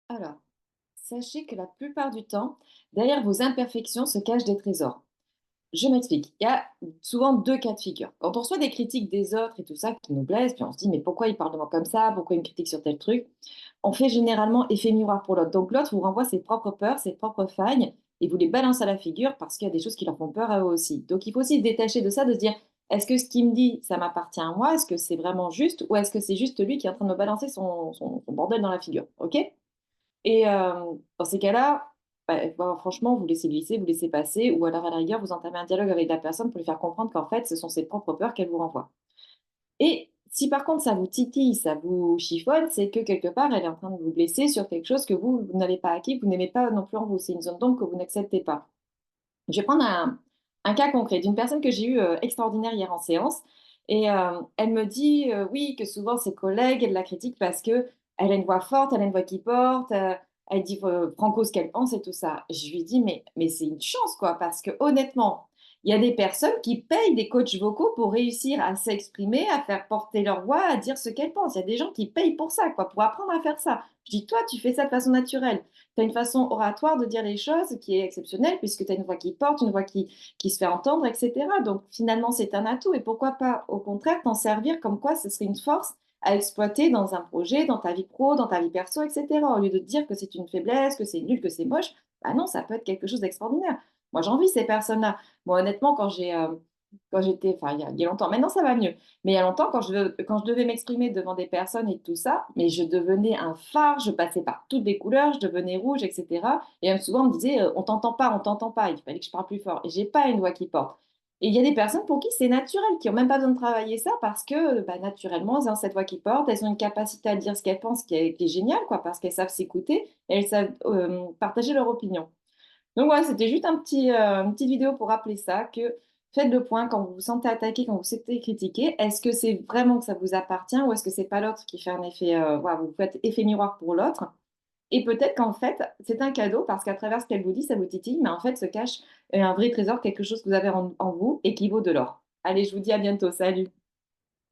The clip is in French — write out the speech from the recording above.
Alors, sachez que la plupart du temps, derrière vos imperfections se cachent des trésors. Je m'explique. Il y a souvent 2 cas de figure. Quand on reçoit des critiques des autres et tout ça qui nous blessent, puis on se dit: «Mais pourquoi il parle de moi comme ça? Pourquoi il me critique sur tel truc?» On fait généralement effet miroir pour l'autre. Donc l'autre vous renvoie ses propres peurs, ses propres failles et vous les balance à la figure parce qu'il y a des choses qui leur font peur à eux aussi. Donc il faut aussi se détacher de ça, de se dire: «Est-ce que ce qu'il me dit, ça m'appartient à moi? Est-ce que c'est vraiment juste? Ou est-ce que c'est juste lui qui est en train de me balancer son bordel dans la figure?» OK? Et dans ces cas-là, bah, franchement, vous laissez glisser, vous laissez passer ou alors à la rigueur, vous entamez un dialogue avec la personne pour lui faire comprendre qu'en fait, ce sont ses propres peurs qu'elle vous renvoie. Et si par contre ça vous titille, ça vous chiffonne, c'est que quelque part, elle est en train de vous blesser sur quelque chose que vous n'avez pas acquis, que vous n'aimez pas non plus en vous. C'est une zone d'ombre que vous n'acceptez pas. Je vais prendre un cas concret d'une personne que j'ai eue, extraordinaire hier en séance et elle me dit, oui, que souvent ses collègues, elles la critiquent parce qu'elle a une voix forte, elle a une voix qui porte, elle dit, franco ce qu'elle pense et tout ça. Je lui dis: «Mais c'est une chance quoi, parce que honnêtement, il y a des personnes qui payent des coachs vocaux pour réussir à s'exprimer, à faire porter leur voix, à dire ce qu'elles pensent. Il y a des gens qui payent pour ça quoi, pour apprendre à faire ça». Je dis: «Toi, tu fais ça de façon naturelle. Tu as une façon oratoire de dire les choses qui est exceptionnelle puisque tu as une voix qui porte, une voix qui se fait entendre, et cetera. Donc finalement, c'est un atout et pourquoi pas, au contraire, t'en servir comme quoi ce serait une force à exploiter dans un projet, dans ta vie pro, dans ta vie perso, et cetera. Au lieu de te dire que c'est une faiblesse, que c'est nul, que c'est moche, bah non, ça peut être quelque chose d'extraordinaire. Moi, j'envie ces personnes-là. Moi, honnêtement, quand j'étais enfin, il y a longtemps, maintenant ça va mieux, mais il y a longtemps, quand je devais m'exprimer devant des personnes et tout ça, mais je devenais un phare, je passais par toutes les couleurs, je devenais rouge, et cetera. Et même souvent, on me disait, «On t'entend pas, on t'entend pas». Il fallait que je parle plus fort et j'ai pas une voix qui porte. Et il y a des personnes pour qui c'est naturel, qui ont même pas besoin de travailler ça parce que, bah, naturellement, elles ont cette voix qui porte, elles ont une capacité à dire ce qu'elles pensent qui est géniale, quoi, parce qu'elles savent s'écouter et elles savent, partager leur opinion. Donc voilà, c'était juste une petite vidéo pour rappeler ça, que faites le point quand vous vous sentez attaqué, quand vous vous sentez critiqué. Est-ce que c'est vraiment que ça vous appartient ou est-ce que c'est pas l'autre qui fait un effet, voilà, vous faites effet miroir pour l'autre? Et peut-être qu'en fait, c'est un cadeau parce qu'à travers ce qu'elle vous dit, ça vous titille, mais en fait se cache, un vrai trésor, quelque chose que vous avez en vous et qui vaut de l'or. Allez, je vous dis à bientôt. Salut.